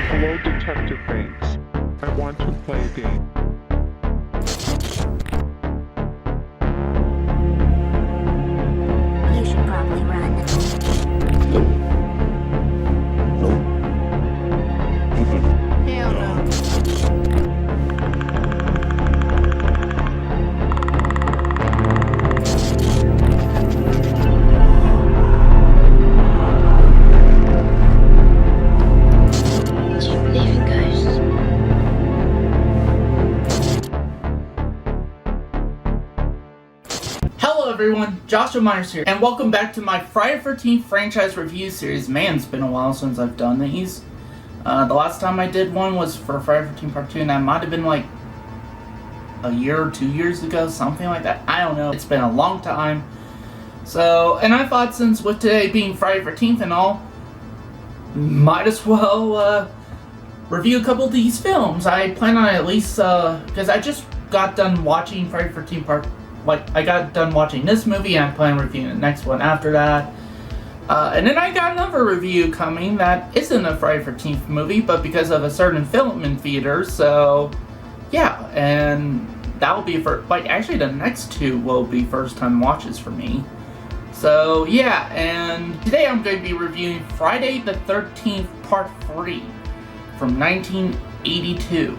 Hello, Detective Banks. I want to play a game. You should probably run. Nope. Nope. Hell no. Do you believe in ghosts? Hello everyone, Joshua Myers here, and welcome back to my Friday the 13th franchise review series. Man, it's been a while since I've done these. The last time I did one was for Friday the 13th Part 2, and that might have been like a year or 2 years ago, something like that. I don't know. It's been a long time. So, and I thought since with today being Friday the 13th and all, might as well review a couple of these films. I plan on at least, because I just got done watching Friday the 13th Part I got done watching this movie, and I plan on reviewing the next one after that. And then I got another review coming that isn't a Friday the 13th movie, but because of a certain film in theaters, so yeah, and that will be for, actually the next two will be first time watches for me. So yeah, and today I'm going to be reviewing Friday the 13th Part 3 from 1982.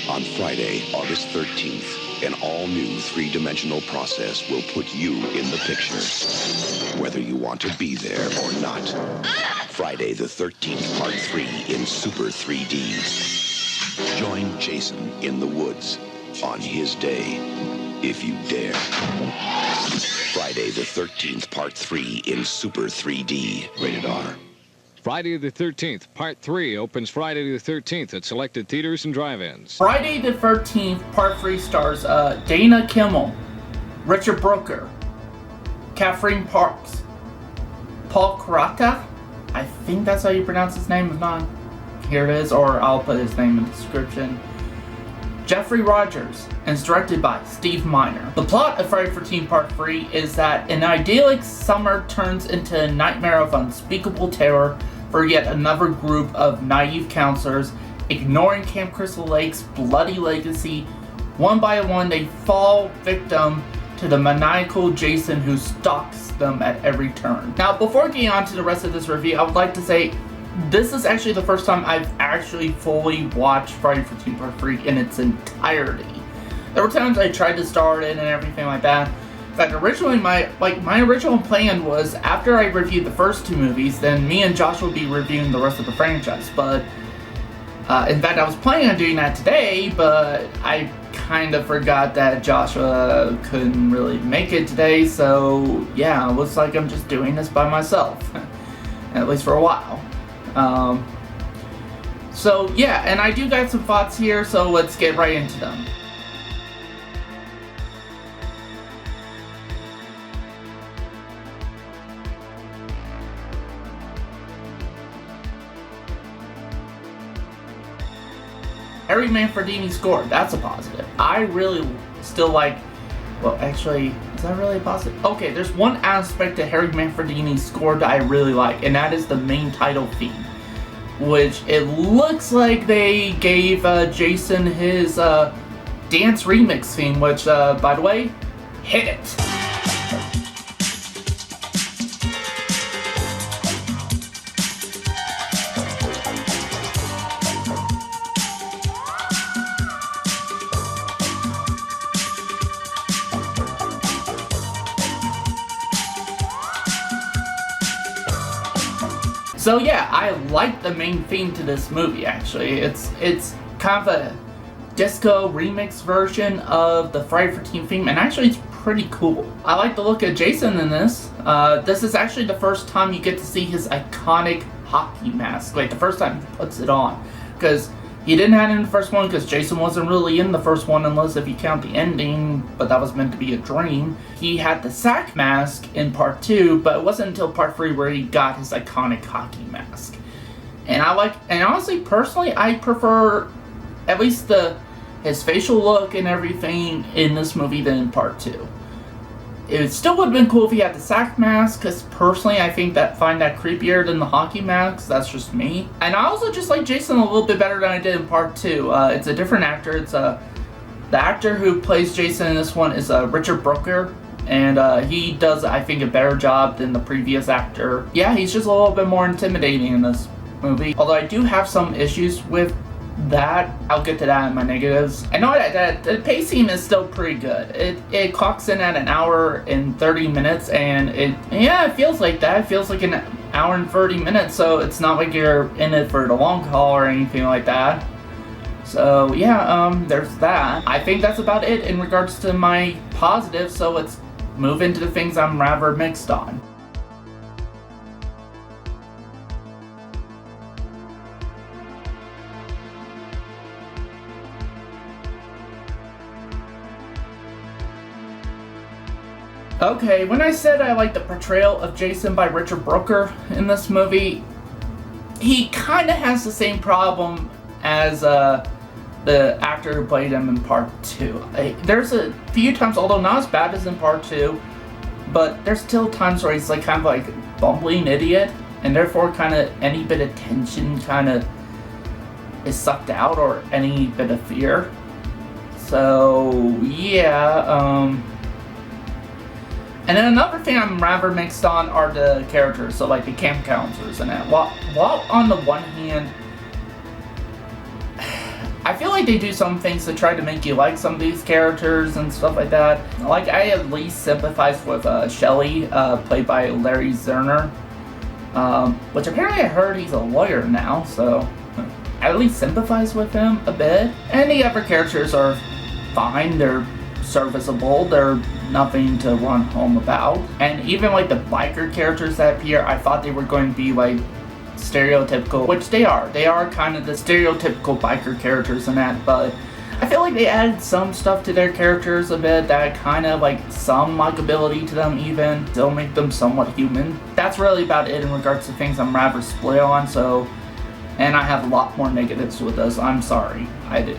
On Friday, August 13th, an all-new three-dimensional process will put you in the picture, whether you want to be there or not. Friday the 13th, Part 3 in Super 3D. Join Jason in the woods on his day, if you dare. Friday the 13th, Part 3 in Super 3D. Rated R. Friday the 13th, Part 3 opens Friday the 13th at selected theaters and drive-ins. Friday the 13th, Part 3 stars Dana Kimmel, Richard Brooker, Catherine Parks, Paul Karata, I think that's how you pronounce his name, if not, here it is, or I'll put his name in the description, Jeffrey Rogers, and it's directed by Steve Miner. The plot of Friday the 13th Part 3 is that an idyllic summer turns into a nightmare of unspeakable terror for yet another group of naive counselors, ignoring Camp Crystal Lake's bloody legacy. One by one, they fall victim to the maniacal Jason who stalks them at every turn. Now, before getting on to the rest of this review, I would like to say this is actually the first time I've actually fully watched Friday the 13th Part 3 in its entirety. There were times I tried to start it and everything like that. In fact, originally my original plan was after I reviewed the first two movies, then me and Josh would be reviewing the rest of the franchise. But in fact, I was planning on doing that today, but I kind of forgot that Joshua couldn't really make it today. So yeah, it looks like I'm just doing this by myself, at least for a while. So yeah, and I do got some thoughts here, so let's get right into them. Harry Manfredini score, that's a positive. I really still like, well actually, is that really a positive? Okay, there's one aspect to Harry Manfredini's score that I really like, and that is the main title theme. Which it looks like they gave Jason his dance remix theme, which, by the way, hit it. So yeah, I like the main theme to this movie actually. It's kind of a disco remix version of the Friday the 13th theme, and actually it's pretty cool. I like the look of Jason in this. This is actually the first time you get to see his iconic hockey mask, like the first time he puts it on. Because he didn't have it in the first one, because Jason wasn't really in the first one unless if you count the ending, but that was meant to be a dream. He had the sack mask in Part 2, but it wasn't until Part 3 where he got his iconic hockey mask. And honestly, personally, I prefer at least his facial look and everything in this movie than in Part 2. It still would have been cool if he had the sack mask, because personally I find that creepier than the hockey mask. That's just me. And I also just like Jason a little bit better than I did in part 2. It's a different actor. It's the actor who plays Jason in this one is Richard Brooker. And he does, I think, a better job than the previous actor. Yeah, he's just a little bit more intimidating in this movie. Although I do have some issues with that. I'll get to that in my negatives. I know that the pacing is still pretty good. It clocks in at an hour and 30 minutes, and it feels like that. It feels like an hour and 30 minutes, so it's not like you're in it for the long haul or anything like that. So yeah, there's that. I think that's about it in regards to my positives, so let's move into the things I'm rather mixed on. Okay, when I said I like the portrayal of Jason by Richard Brooker in this movie, he kind of has the same problem as the actor who played him in part 2. There's a few times, although not as bad as in part 2, but there's still times where he's like kind of like a bumbling idiot, and therefore kind of any bit of tension kind of is sucked out, or any bit of fear. So yeah, and then another thing I'm rather mixed on are the characters, so like the camp counselors and that. While on the one hand, I feel like they do some things to try to make you like some of these characters and stuff like that. Like, I at least sympathize with Shelley, played by Larry Zerner, which apparently I heard he's a lawyer now, so I at least sympathize with him a bit. And the other characters are fine, they're serviceable, they're nothing to run home about. And even like the biker characters that appear, I thought they were going to be like stereotypical, which they are. They are kind of the stereotypical biker characters and that, but I feel like they added some stuff to their characters a bit that kind of like some likability to them, even still make them somewhat human. That's really about it in regards to things I'm rather split on, so, and I have a lot more negatives with this. I'm sorry, I do.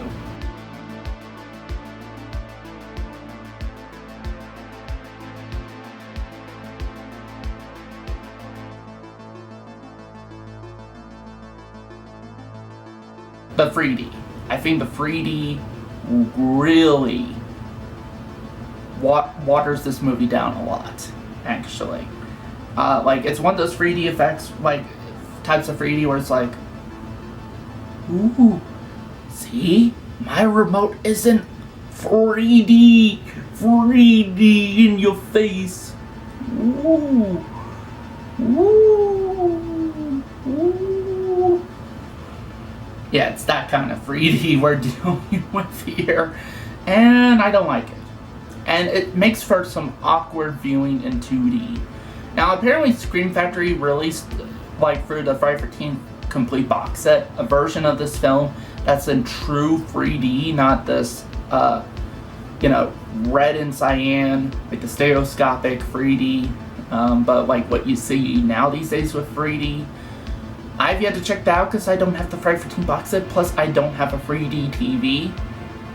The 3D. I think the 3D really waters this movie down a lot, actually. Like, it's one of those 3D effects, like, types of 3D where it's like, ooh, see? My remote isn't 3D in your face. Ooh. Ooh. Ooh. Yeah, it's that kind of 3D we're dealing with here, and I don't like it. And it makes for some awkward viewing in 2D. Now, apparently Scream Factory released, like, through the Friday the 13th complete box set, a version of this film that's in true 3D, not this, red and cyan, like the stereoscopic 3D, but like what you see now these days with 3D. I've yet to check that out because I don't have the Friday the 13th box set, plus I don't have a 3D TV.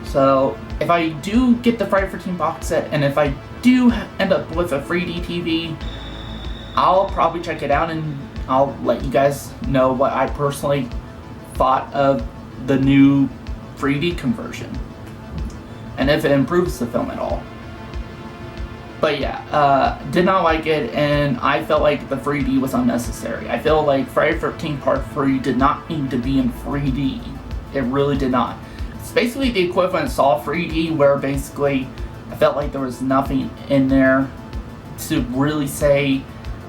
So if I do get the Friday the 13th box set, and if I do end up with a 3D TV, I'll probably check it out and I'll let you guys know what I personally thought of the new 3D conversion, and if it improves the film at all. But yeah, did not like it, and I felt like the 3D was unnecessary. I feel like Friday the 13th Part 3 did not need to be in 3D. It really did not. It's basically the equivalent of Saw 3D, where basically I felt like there was nothing in there to really say,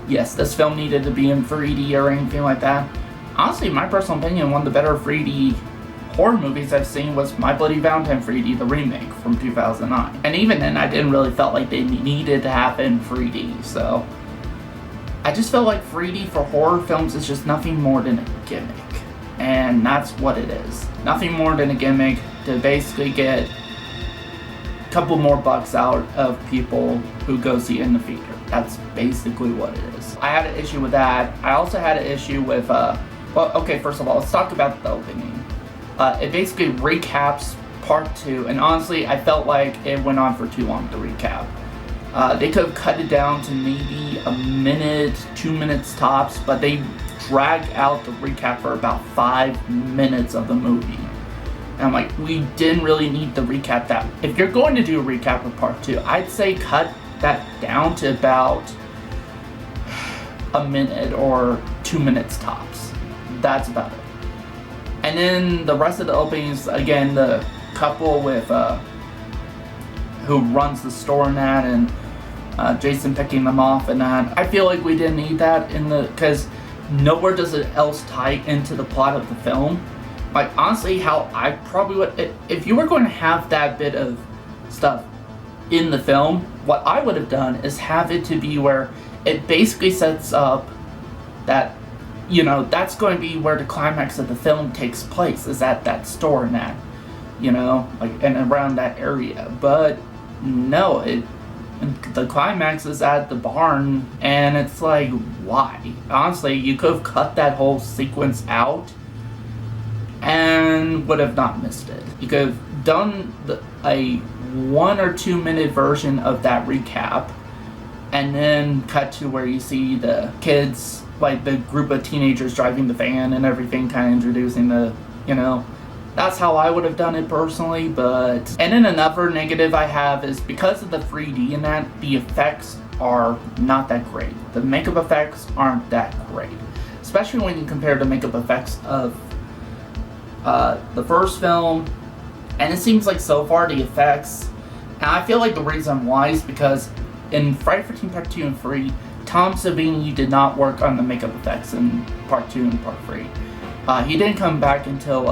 yes, this film needed to be in 3D or anything like that. Honestly, in my personal opinion, one of the better 3D horror movies I've seen was My Bloody Valentine 3D, the remake from 2009. And even then, I didn't really felt like they needed to have it in 3D, so I just felt like 3D for horror films is just nothing more than a gimmick. And that's what it is. Nothing more than a gimmick to basically get a couple more bucks out of people who go see it in the theater. That's basically what it is. I had an issue with that. I also had an issue with, well, okay, first of all, let's talk about the opening. It basically recaps part 2, and honestly, I felt like it went on for too long to recap. They could have cut it down to maybe a minute, 2 minutes tops, but they drag out the recap for about 5 minutes of the movie. And I'm like, we didn't really need to recap that. If you're going to do a recap of part 2, I'd say cut that down to about a minute or 2 minutes tops. That's about it. And then the rest of the openings, again, the couple with who runs the store and that, and Jason picking them off and that. I feel like we didn't need that because nowhere does it else tie into the plot of the film. Like, honestly, how I probably would, if you were going to have that bit of stuff in the film, what I would have done is have it to be where it basically sets up that, you know, that's going to be where the climax of the film takes place, is at that store and that, you know, like, and around that area. But no, the climax is at the barn, and it's like, why? Honestly, you could have cut that whole sequence out and would have not missed it. You could have done a 1 or 2 minute version of that recap, and then cut to where you see the kids, like the group of teenagers driving the van and everything, kind of introducing the, you know, that's how I would have done it personally. But, and then another negative I have is because of the 3D and that, the effects are not that great. The makeup effects aren't that great, especially when you compare the makeup effects of the first film. And it seems like so far the effects, and I feel like the reason why is because in Friday the 13th Part 2 and 3, Tom Savini did not work on the makeup effects in Part 2 and Part 3. He didn't come back until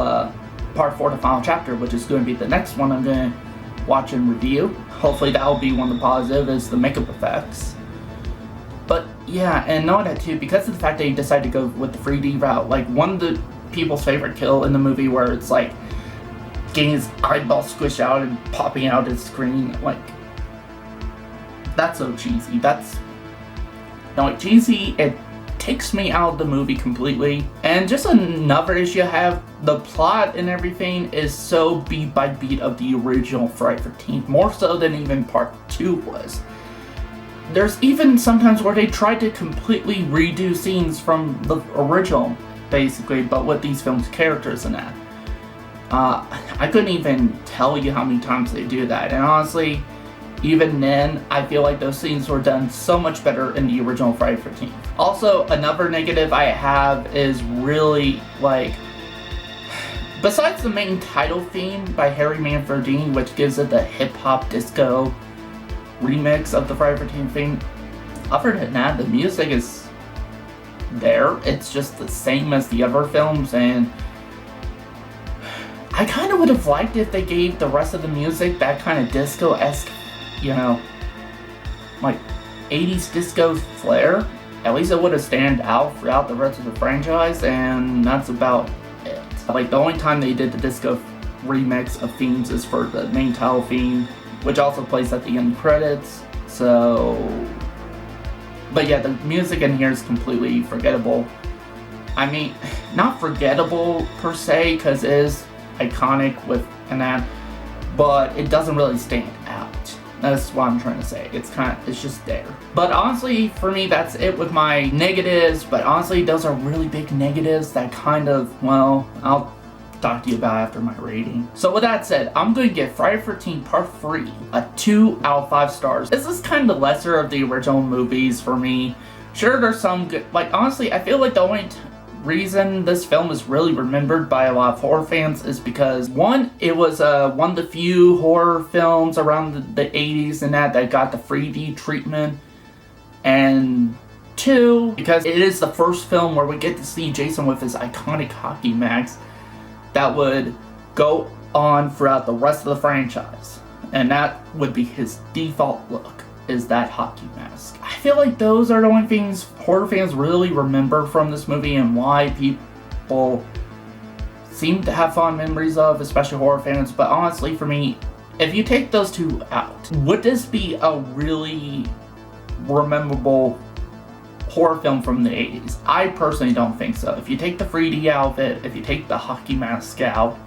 Part 4, the final chapter, which is going to be the next one I'm going to watch and review. Hopefully that will be one of the positive, is the makeup effects. But yeah, and knowing that too, because of the fact that he decided to go with the 3D route, like one of the people's favorite kill in the movie where it's like getting his eyeball squished out and popping out his screen, like, that's so cheesy. That's, no, like, cheesy, it takes me out of the movie completely. And just another issue I have, the plot and everything is so beat by beat of the original Friday the 13th, more so than even Part 2 was. There's even sometimes where they tried to completely redo scenes from the original, basically, but with these films' characters and that. I couldn't even tell you how many times they do that, and honestly, even then, I feel like those scenes were done so much better in the original Friday the 13th. Also, another negative I have is really, like, besides the main title theme by Harry Manfredini, which gives it the hip-hop disco remix of the Friday the 13th theme, other than that, the music is there. It's just the same as the other films, and I kind of would have liked if they gave the rest of the music that kind of disco-esque, you know, like 80s disco flair. At least it would have stand out throughout the rest of the franchise, and that's about it. Like, the only time they did the disco remix of themes is for the main title theme, which also plays at the end credits. So, but yeah, the music in here is completely forgettable. I mean, not forgettable per se, because it is iconic with and that, but it doesn't really stand out. That's what I'm trying to say. It's just there. But honestly, for me, that's it with my negatives. But honestly, those are really big negatives that kind of, well, I'll talk to you about after my rating. So with that said, I'm going to give Friday the 13th Part 3 a 2 out of 5 stars. This is kind of the lesser of the original movies for me. Sure, there's some good, like, honestly, I feel like the only reason this film is really remembered by a lot of horror fans is because, one, it was one of the few horror films around the 80s and that got the 3D treatment, and two, because it is the first film where we get to see Jason with his iconic hockey mask that would go on throughout the rest of the franchise, and that would be his default look, is that hockey mask. I feel like those are the only things horror fans really remember from this movie and why people seem to have fond memories of, especially horror fans. But honestly, for me, if you take those two out, would this be a really memorable horror film from the 80s? I personally don't think so. If you take the 3D out of it, if you take the hockey mask out,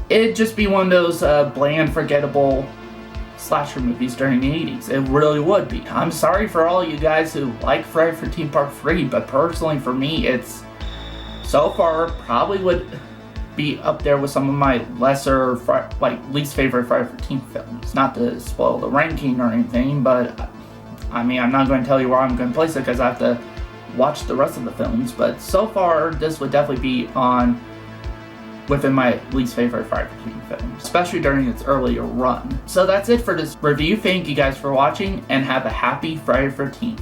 it'd just be one of those bland, forgettable slasher movies during the 80s. It really would be. I'm sorry for all you guys who like Friday the 13th Part 3, but personally for me, it's so far probably would be up there with some of my lesser, least favorite Friday the 13th films. Not to spoil the ranking or anything, but I mean, I'm not going to tell you where I'm going to place it because I have to watch the rest of the films, but so far, this would definitely be within my least favorite Friday the 13th film, especially during its earlier run. So that's it for this review. Thank you guys for watching, and have a happy Friday the 13th.